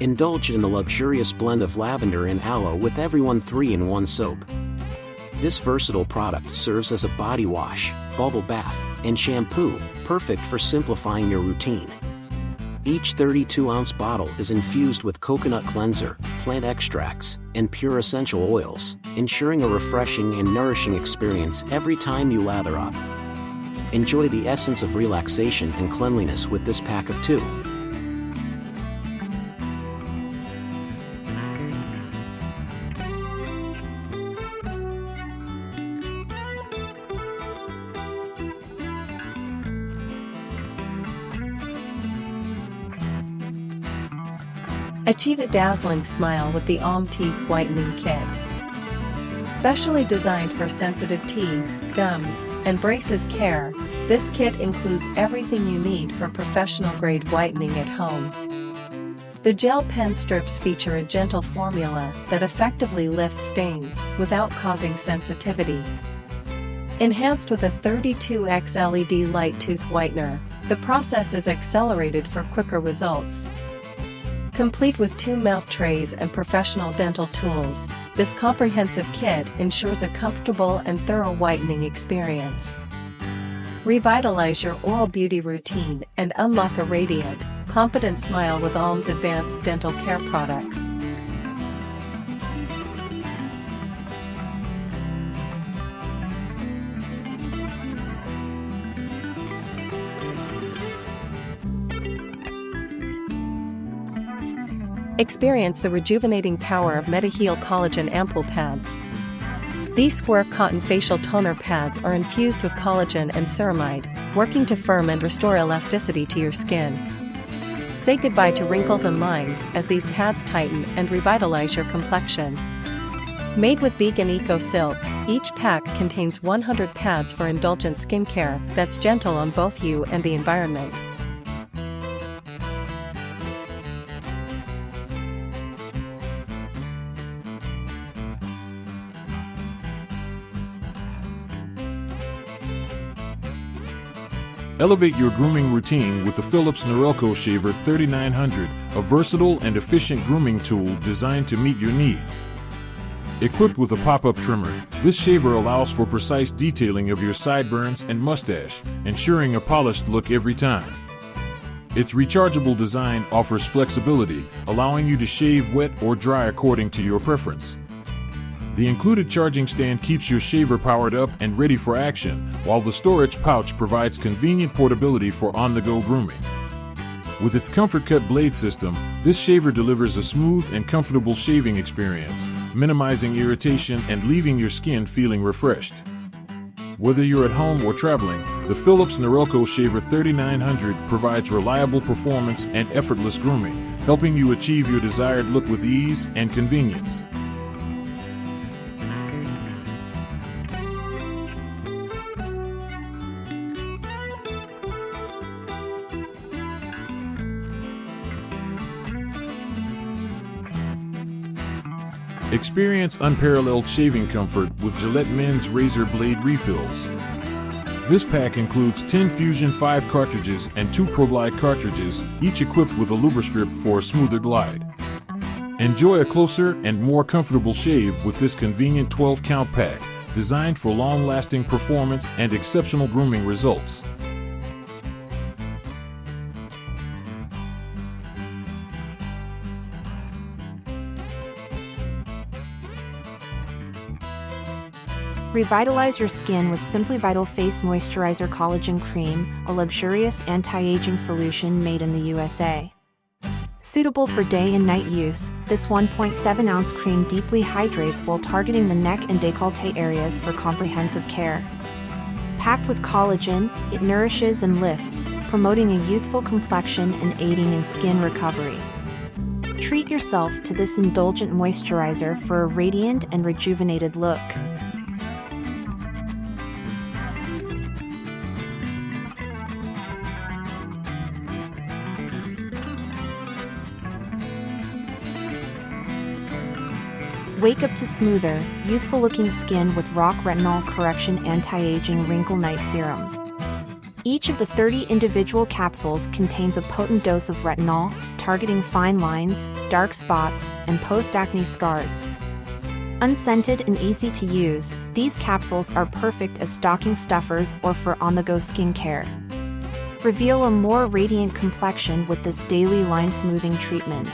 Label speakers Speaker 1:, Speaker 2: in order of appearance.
Speaker 1: Indulge in the luxurious blend of lavender and aloe with Everyone 3-in-1 soap. This versatile product serves as a body wash, bubble bath, and shampoo, perfect for simplifying your routine. Each 32-ounce bottle is infused with coconut cleanser, plant extracts, and pure essential oils, ensuring a refreshing and nourishing experience every time you lather up. Enjoy the essence of relaxation and cleanliness with this pack of 2.
Speaker 2: Achieve a dazzling smile with the Alm Teeth Whitening Kit. Specially designed for sensitive teeth, gums, and braces care, this kit includes everything you need for professional-grade whitening at home. The gel pen strips feature a gentle formula that effectively lifts stains without causing sensitivity. Enhanced with a 32x LED light tooth whitener, the process is accelerated for quicker results. Complete with 2 mouth trays and professional dental tools, this comprehensive kit ensures a comfortable and thorough whitening experience. Revitalize your oral beauty routine and unlock a radiant, confident smile with Alm's advanced dental care products. Experience the rejuvenating power of MediHeal Collagen Ampoule pads. These square cotton facial toner pads are infused with collagen and ceramide, working to firm and restore elasticity to your skin. Say goodbye to wrinkles and lines as these pads tighten and revitalize your complexion. Made with vegan eco silk, each pack contains 100 pads for indulgent skincare that's gentle on both you and the environment.
Speaker 3: Elevate your grooming routine with the Philips Norelco Shaver 3900, a versatile and efficient grooming tool designed to meet your needs. Equipped with a pop-up trimmer, this shaver allows for precise detailing of your sideburns and mustache, ensuring a polished look every time. Its rechargeable design offers flexibility, allowing you to shave wet or dry according to your preference. The included charging stand keeps your shaver powered up and ready for action, while the storage pouch provides convenient portability for on-the-go grooming. With its Comfort Cut blade system, this shaver delivers a smooth and comfortable shaving experience, minimizing irritation and leaving your skin feeling refreshed. Whether you're at home or traveling, the Philips Norelco Shaver 3900 provides reliable performance and effortless grooming, helping you achieve your desired look with ease and convenience. Experience unparalleled shaving comfort with Gillette Men's Razor Blade Refills. This pack includes 10 Fusion 5 cartridges and 2 ProGlide cartridges, each equipped with a lubristrip for a smoother glide. Enjoy a closer and more comfortable shave with this convenient 12-count pack, designed for long-lasting performance and exceptional grooming results.
Speaker 4: Revitalize your skin with Simply Vital Face Moisturizer Collagen Cream, a luxurious anti-aging solution made in the USA. Suitable for day and night use, this 1.7-ounce cream deeply hydrates while targeting the neck and décolleté areas for comprehensive care. Packed with collagen, it nourishes and lifts, promoting a youthful complexion and aiding in skin recovery. Treat yourself to this indulgent moisturizer for a radiant and rejuvenated look. Wake up to smoother, youthful-looking skin with Retinol Correxion Anti-Aging Wrinkle Night Serum. Each of the 30 individual capsules contains a potent dose of retinol, targeting fine lines, dark spots, and post-acne scars. Unscented and easy to use, these capsules are perfect as stocking stuffers or for on-the-go skincare. Reveal a more radiant complexion with this daily line smoothing treatment.